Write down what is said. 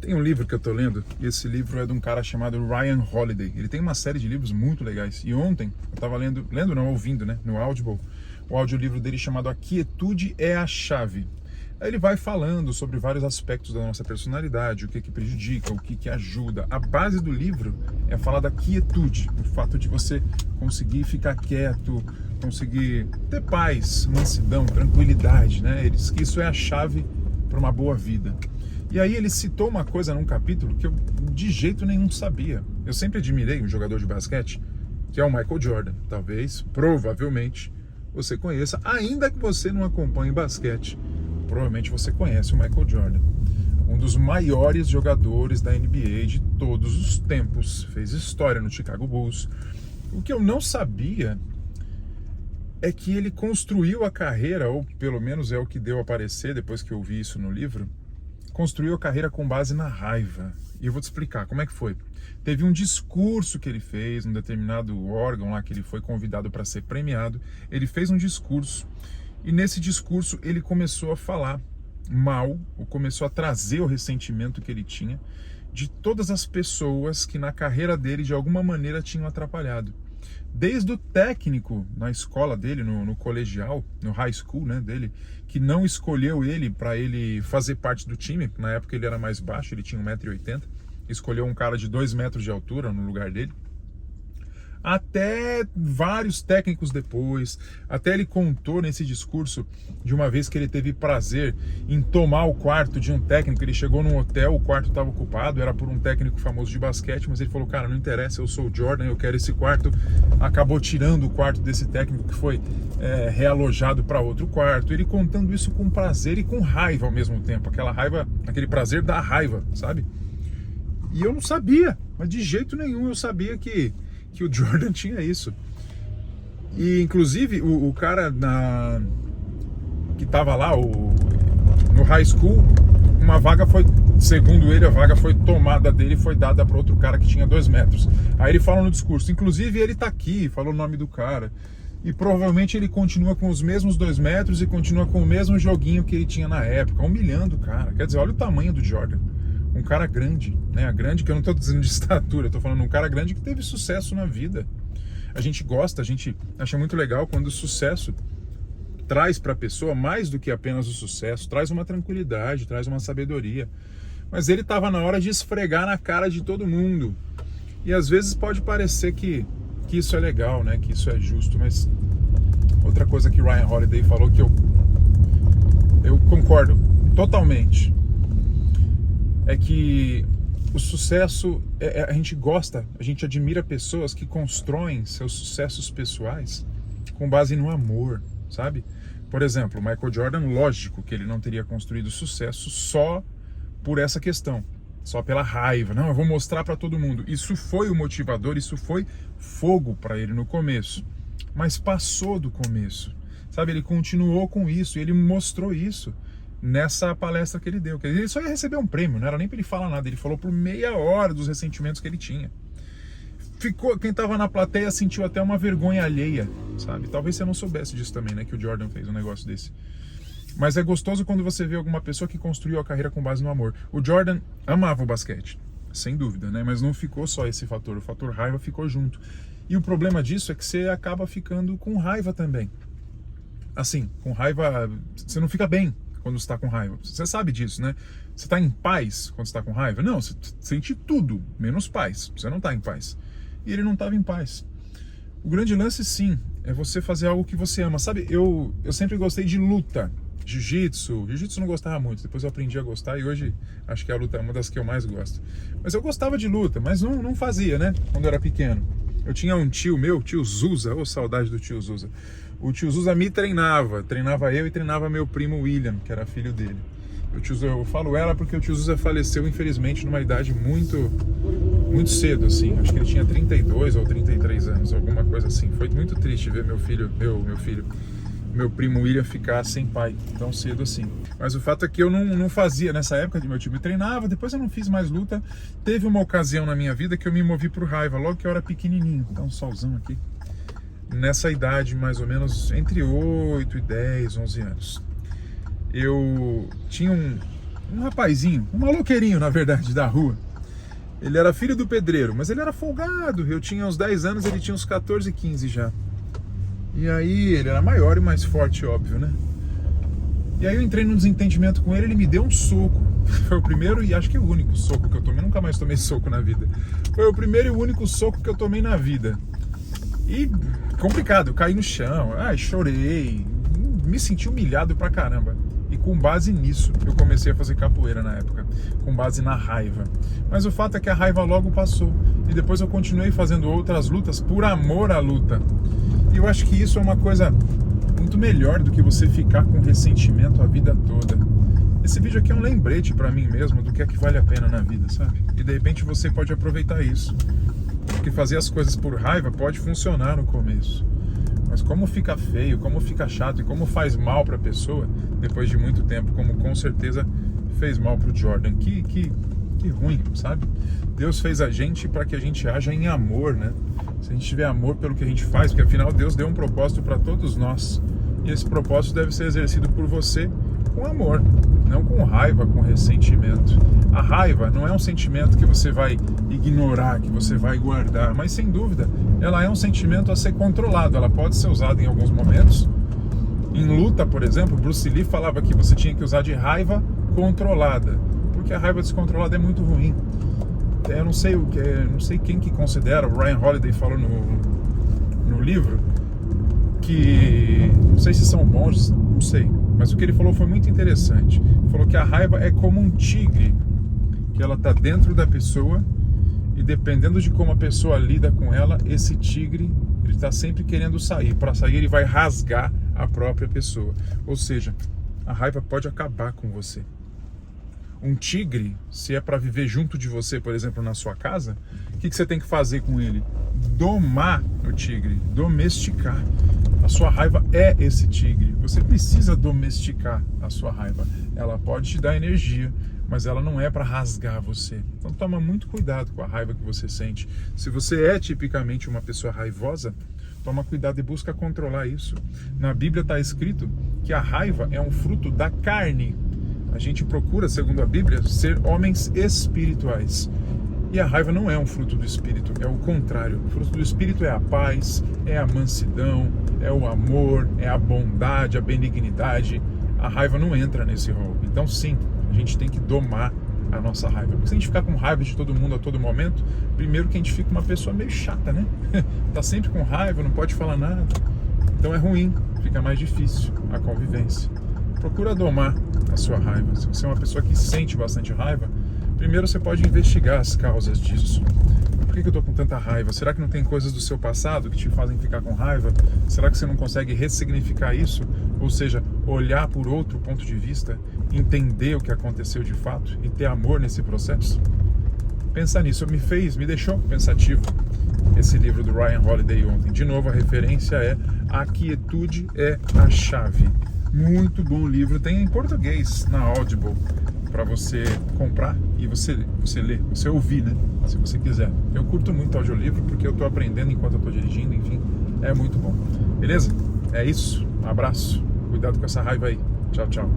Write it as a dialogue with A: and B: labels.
A: Tem um livro que eu tô lendo, e esse livro é de um cara chamado Ryan Holiday. Ele tem uma série de livros muito legais. E ontem, eu tava lendo não, ouvindo, né, no Audible, o audiolivro dele chamado A Quietude é a Chave. Aí ele vai falando sobre vários aspectos da nossa personalidade, o que que prejudica, o que que ajuda. A base do livro é falar da quietude, o fato de você conseguir ficar quieto, conseguir ter paz, mansidão, tranquilidade, né? Ele diz que isso é a chave para uma boa vida. E aí ele citou uma coisa num capítulo que eu de jeito nenhum sabia. Eu sempre admirei um jogador de basquete, que é o Michael Jordan. Talvez, provavelmente, você conheça, ainda que você não acompanhe basquete. Provavelmente você conhece o Michael Jordan. Um dos maiores jogadores da NBA de todos os tempos. Fez história no Chicago Bulls. O que eu não sabia é que ele construiu a carreira, ou pelo menos é o que deu a parecer depois que eu vi isso no livro, construiu a carreira com base na raiva. E eu vou te explicar como é que foi. Teve um discurso que ele fez, num determinado órgão lá que ele foi convidado para ser premiado. Ele fez um discurso e nesse discurso ele começou a falar mal, ou começou a trazer o ressentimento que ele tinha de todas as pessoas que na carreira dele de alguma maneira tinham atrapalhado. Desde o técnico na escola dele, no colegial, no high school, né, dele, que não escolheu ele para ele fazer parte do time. Na época ele era mais baixo, ele tinha 1,80 m, escolheu um cara de 2 metros de altura no lugar dele. Até vários técnicos depois, até ele contou nesse discurso de uma vez que ele teve prazer em tomar o quarto de um técnico. Ele chegou num hotel, o quarto estava ocupado, era por um técnico famoso de basquete, mas ele falou, cara, não interessa, eu sou o Jordan, eu quero esse quarto. Acabou tirando o quarto desse técnico, que foi realojado para outro quarto. Ele contando isso com prazer e com raiva ao mesmo tempo, aquela raiva, aquele prazer da raiva, sabe? E eu não sabia, mas de jeito nenhum eu sabia que o Jordan tinha isso. E inclusive o cara que tava lá no high school, uma vaga foi, segundo ele, a vaga foi tomada dele e foi dada para outro cara que tinha 2 metros. Aí ele fala no discurso, inclusive ele tá aqui, falou o nome do cara, e provavelmente ele continua com os mesmos 2 metros e continua com o mesmo joguinho que ele tinha na época, humilhando o cara. Quer dizer, olha o tamanho do Jordan. Um cara grande, né? Grande, que eu não estou dizendo de estatura, eu estou falando um cara grande que teve sucesso na vida. A gente gosta, a gente acha muito legal quando o sucesso traz para a pessoa mais do que apenas o sucesso, traz uma tranquilidade, traz uma sabedoria. Mas ele estava na hora de esfregar na cara de todo mundo. E às vezes pode parecer que isso é legal, né? Que isso é justo, mas outra coisa que Ryan Holiday falou que eu concordo totalmente. É que o sucesso, a gente gosta, a gente admira pessoas que constroem seus sucessos pessoais com base no amor, sabe? Por exemplo, Michael Jordan, lógico que ele não teria construído sucesso só por essa questão, só pela raiva. Não, eu vou mostrar para todo mundo. Isso foi o motivador, isso foi fogo para ele no começo, mas passou do começo, sabe? Ele continuou com isso, ele mostrou isso nessa palestra que ele deu. Ele só ia receber um prêmio, não era nem para ele falar nada. Ele falou por meia hora dos ressentimentos que ele tinha. Quem estava na plateia sentiu até uma vergonha alheia, sabe? Talvez você não soubesse disso também, né? Que o Jordan fez um negócio desse. Mas é gostoso quando você vê alguma pessoa que construiu a carreira com base no amor. O Jordan amava o basquete, sem dúvida, né? Mas não ficou só esse fator. O fator raiva ficou junto. E o problema disso é que você acaba ficando com raiva também. Assim, com raiva, você não fica bem quando você está com raiva. Você sabe disso, né? Você está em paz quando você está com raiva? Não, você sente tudo, menos paz. Você não está em paz. E ele não estava em paz. O grande lance, sim, é você fazer algo que você ama. Sabe, eu sempre gostei de luta. Jiu-jitsu. Jiu-jitsu não gostava muito, depois eu aprendi a gostar e hoje acho que a luta é uma das que eu mais gosto. Mas eu gostava de luta, mas não fazia, né? Quando eu era pequeno. Eu tinha um tio meu, tio Zuza, saudade do tio Zuza. O tio Zuza me treinava eu e treinava meu primo William, que era filho dele. Eu falo ela porque o tio Zuza faleceu, infelizmente, numa idade muito cedo, assim. Acho que ele tinha 32 ou 33 anos, alguma coisa assim. Foi muito triste ver meu primo William ficar sem pai tão cedo assim. Mas o fato é que eu não fazia nessa época, meu tio me treinava, depois eu não fiz mais luta. Teve uma ocasião na minha vida que eu me movi por raiva, logo que eu era pequenininho. Tá um solzão aqui. Nessa idade, mais ou menos, entre 8 e 10, 11 anos. Eu tinha um rapazinho, um maloqueirinho, na verdade, da rua. Ele era filho do pedreiro, mas ele era folgado. Eu tinha uns 10 anos, ele tinha uns 14, 15 já. E aí, ele era maior e mais forte, óbvio, né? E aí eu entrei num desentendimento com ele, ele me deu um soco. Foi o primeiro e acho que o único soco que eu tomei. Nunca mais tomei soco na vida. Foi o primeiro e o único soco que eu tomei na vida. E complicado, eu caí no chão, chorei, me senti humilhado pra caramba. E com base nisso, eu comecei a fazer capoeira na época, com base na raiva. Mas o fato é que a raiva logo passou. E depois eu continuei fazendo outras lutas por amor à luta. E eu acho que isso é uma coisa muito melhor do que você ficar com ressentimento a vida toda. Esse vídeo aqui é um lembrete pra mim mesmo do que é que vale a pena na vida, sabe? E de repente você pode aproveitar isso. Porque fazer as coisas por raiva pode funcionar no começo. Mas como fica feio, como fica chato e como faz mal pra pessoa depois de muito tempo, como com certeza fez mal pro Jordan. Que ruim, sabe? Deus fez a gente para que a gente haja em amor, né? Se a gente tiver amor pelo que a gente faz, porque afinal Deus deu um propósito para todos nós. E esse propósito deve ser exercido por você com amor, não com raiva, com ressentimento. A raiva não é um sentimento que você vai ignorar, que você vai guardar, mas sem dúvida, ela é um sentimento a ser controlado. Ela pode ser usada em alguns momentos. Em luta, por exemplo, Bruce Lee falava que você tinha que usar de raiva controlada, porque a raiva descontrolada é muito ruim. Eu não sei não sei quem que considera, o Ryan Holiday falou no livro, que não sei se são monges, não sei, mas o que ele falou foi muito interessante. Ele falou que a raiva é como um tigre, que ela está dentro da pessoa e dependendo de como a pessoa lida com ela, esse tigre, ele está sempre querendo sair. Para sair ele vai rasgar a própria pessoa, ou seja, a raiva pode acabar com você. Um tigre, se é para viver junto de você, por exemplo, na sua casa, o que você tem que fazer com ele? Domar o tigre, domesticar. A sua raiva é esse tigre. Você precisa domesticar a sua raiva. Ela pode te dar energia, mas ela não é para rasgar você. Então toma muito cuidado com a raiva que você sente. Se você é tipicamente uma pessoa raivosa, toma cuidado e busca controlar isso. Na Bíblia está escrito que a raiva é um fruto da carne. A gente procura, segundo a Bíblia, ser homens espirituais. E a raiva não é um fruto do Espírito, é o contrário. O fruto do Espírito é a paz, é a mansidão, é o amor, é a bondade, a benignidade. A raiva não entra nesse rol. Então sim, a gente tem que domar a nossa raiva. Porque se a gente ficar com raiva de todo mundo a todo momento, primeiro que a gente fica uma pessoa meio chata, né? Tá sempre com raiva, não pode falar nada. Então é ruim, fica mais difícil a convivência. Procura domar a sua raiva. Se você é uma pessoa que sente bastante raiva, primeiro você pode investigar as causas disso. Por que eu estou com tanta raiva? Será que não tem coisas do seu passado que te fazem ficar com raiva? Será que você não consegue ressignificar isso? Ou seja, olhar por outro ponto de vista, entender o que aconteceu de fato e ter amor nesse processo? Pensar nisso me deixou pensativo esse livro do Ryan Holiday ontem. De novo, a referência é A Quietude é a Chave. Muito bom livro, tem em português na Audible para você comprar e você ler, você ouvir, né? Se você quiser. Eu curto muito audiolivro porque eu estou aprendendo enquanto eu estou dirigindo, enfim, é muito bom. Beleza? É isso, um abraço, cuidado com essa raiva aí. Tchau, tchau.